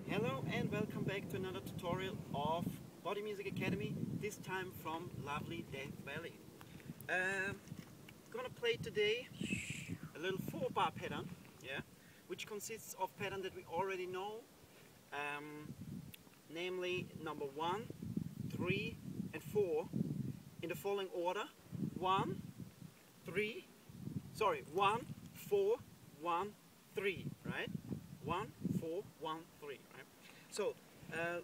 Hello and welcome back to another tutorial of Body Music Academy, this time from lovely Death Valley. Gonna play today a little 4-bar pattern, which consists of pattern that we already know, namely number 1, 3 and 4 in the following order: 1, 4, 1, 3, right? 1, 4, 1, 3, right? So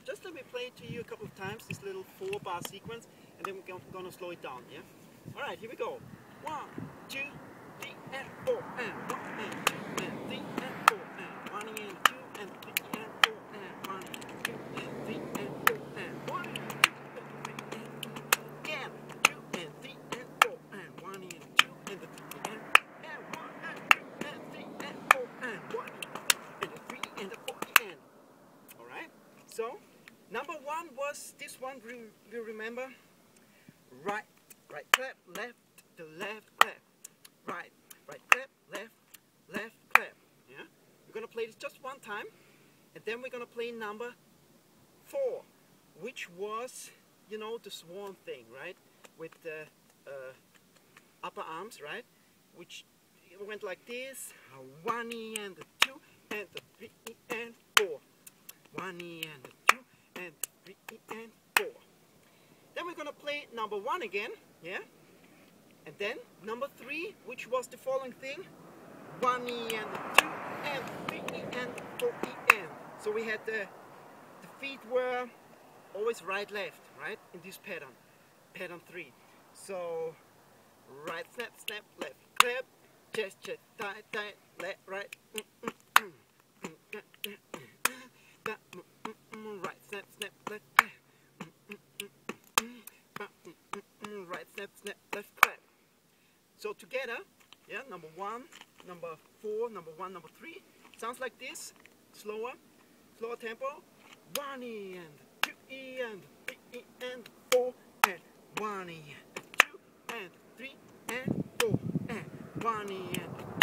just let me play it to you a couple of times, this little 4-bar sequence, and then we're gonna slow it down, yeah? Alright, here we go. 1, 2, 3 and 4 and 1 and 2 and 3 and 4 and 1 and 2 and 3 and 4 and 1 and 2 and 3 and 4 and 1 and 2 and 3 and again 2 and 3 and 4 and 1 and 2 and 3 and 1 and 2 and 3 and 4 and 1 and 3 and 4 and. Alright, so number 1 was this one, we remember, right clap, left to left clap, right clap, left clap, yeah? We're gonna play this just one time, and then we're gonna play number 4, which was, you know, the swan thing, right? With the upper arms, right? Which went like this: 1 and 2 and 3 and 4. 1 and 2 and 3 and 4. Then we're gonna play number 1 again, yeah? And then number 3, which was the following thing: 1 and 2 and 3 and 4 and. So we had the feet were always right left, right? In this pattern 3. So right snap snap, left clap, chest tight tight, left right. Right snap snap, left clap. Right snap snap, left clap. So together, yeah, number 1, number 4, number 1, number 3, sounds like this: slower tempo. 1 and 2 and 3 and 4 and 1 and 2 and 3 and 4 and 1 and